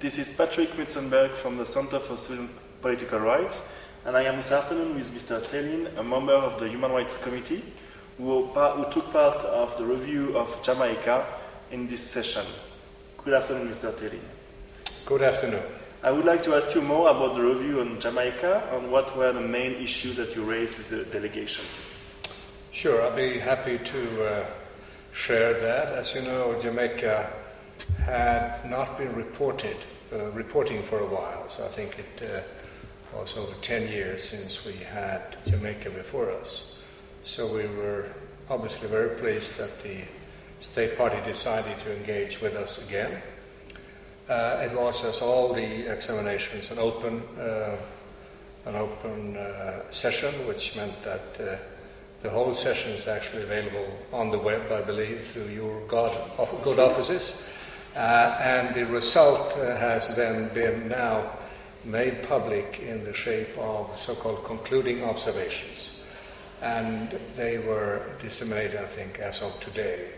This is Patrick Mutzenberg from the Center for Civil Political Rights, and I am this afternoon with Mr. Thelin, a member of the Human Rights Committee, who took part of the review of Jamaica in this session. Good afternoon, Mr. Thelin. Good afternoon. I would like to ask you more about the review on Jamaica and what were the main issues that you raised with the delegation. Sure, I'll be happy to share that. As you know, Jamaica had not been reporting for a while, so I think it was over 10 years since we had Jamaica before us. So we were obviously very pleased that the State Party decided to engage with us again. It was, as all the examinations, an open session, which meant that the whole session is actually available on the web, I believe, through your good offices. And the result has then been now made public in the shape of so-called concluding observations. And they were disseminated, I think, as of today.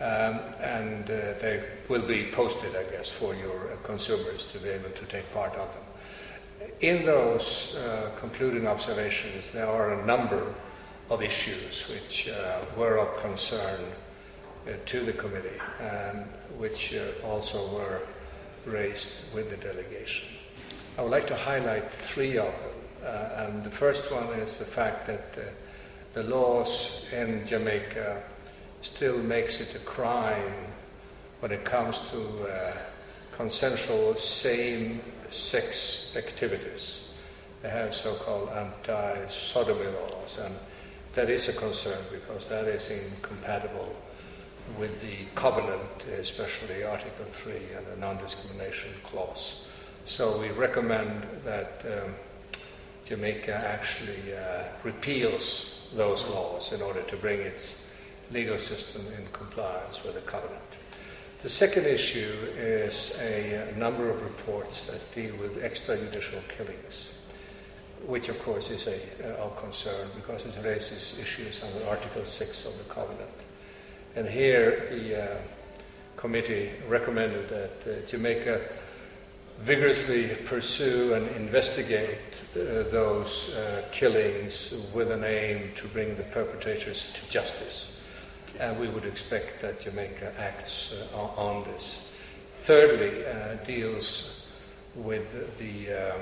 And they will be posted, I guess, for your consumers to be able to take part of them. In those concluding observations, there are a number of issues which were of concern to the committee and which also were raised with the delegation. I would like to highlight three of them. And the first one is the fact that the laws in Jamaica still makes it a crime when it comes to consensual same-sex activities. They have so-called anti-sodomy laws, and that is a concern because that is incompatible with the covenant, especially Article 3 and the non-discrimination clause. So we recommend that Jamaica actually repeals those laws in order to bring its legal system in compliance with the covenant. The second issue is a number of reports that deal with extrajudicial killings, which of course is of concern because it raises issues under Article 6 of the covenant. And here the committee recommended that Jamaica vigorously pursue and investigate those killings with an aim to bring the perpetrators to justice. And we would expect that Jamaica acts on this. Thirdly, deals with the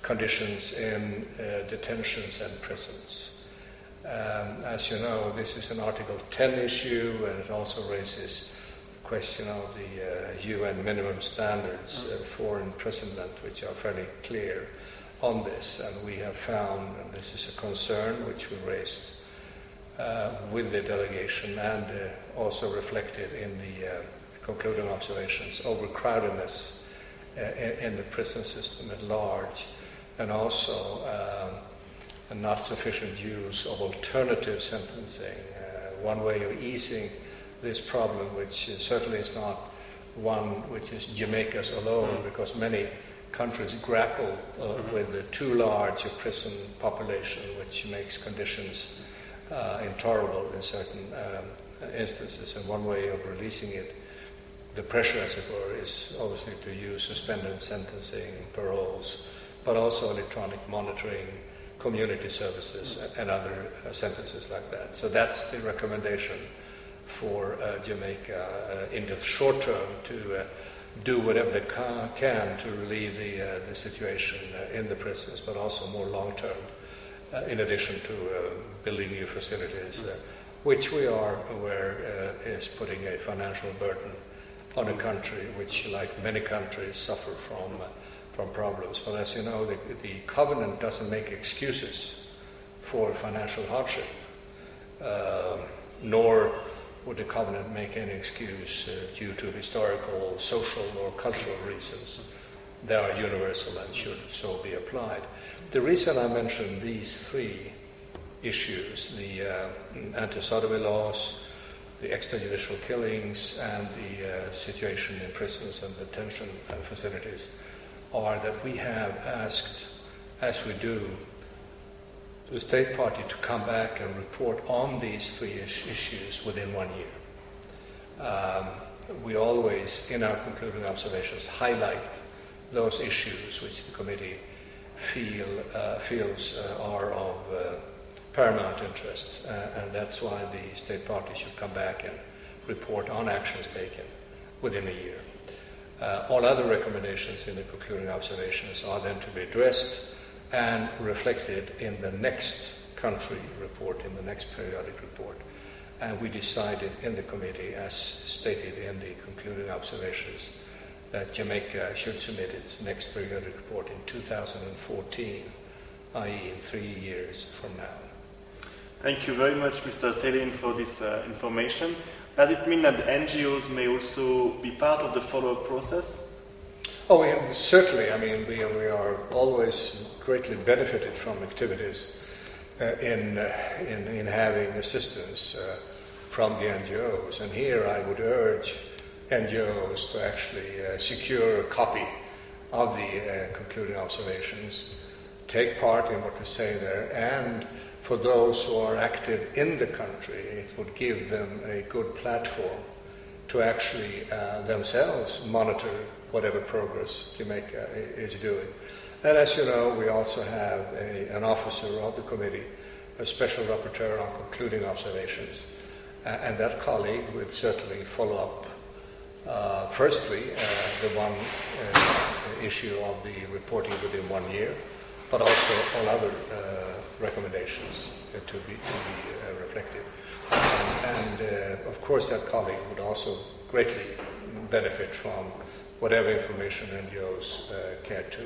conditions in detentions and prisons. As you know, this is an Article 10 issue, and it also raises the question of the UN minimum standards for imprisonment, which are fairly clear on this. And we have found, and this is a concern which we raised with the delegation and also reflected in the concluding observations, overcrowdedness in the prison system at large, and also a not sufficient use of alternative sentencing. One way of easing this problem, which certainly is not one which is Jamaica's alone, because many countries grapple with a too large a prison population, which makes conditions intolerable in certain instances. And one way of releasing it, the pressure as it were, is obviously to use suspended sentencing, paroles, but also electronic monitoring, community services, and other sentences like that. So that's the recommendation for Jamaica in the short term to do whatever they can to relieve the situation in the prisons, but also more long term, in addition to building new facilities, which we are aware is putting a financial burden on a country which, like many countries, suffer from problems. But as you know, the covenant doesn't make excuses for financial hardship, nor would the covenant make any excuse due to historical, social, or cultural reasons. They are universal and should so be applied. The reason I mentioned these three issues, the anti-sodomy laws, the extrajudicial killings, and the situation in prisons and detention facilities, are that we have asked, as we do, the State Party to come back and report on these three issues within 1 year. we always, in our concluding observations, highlight those issues which the committee feels are of paramount interest, and that's why the state parties should come back and report on actions taken within a year. All other recommendations in the concluding observations are then to be addressed and reflected in the next country report, in the next periodic report. And we decided in the committee, as stated in the concluding observations, that Jamaica should submit its next periodic report in 2014, i.e. in 3 years from now. Thank you very much, Mr. Thelin, for this information. Does it mean that the NGOs may also be part of the follow-up process? Oh, certainly. I mean, we are always greatly benefited from activities in having assistance from the NGOs. And here I would urge NGOs to actually secure a copy of the concluding observations, take part in what we say there, and for those who are active in the country, it would give them a good platform to actually themselves monitor whatever progress Jamaica is doing. And as you know, we also have an officer of the committee, a special rapporteur on concluding observations, and that colleague would certainly follow up, firstly, the one issue of the reporting within 1 year, but also all other recommendations to be reflected. And of course that colleague would also greatly benefit from whatever information NGOs care to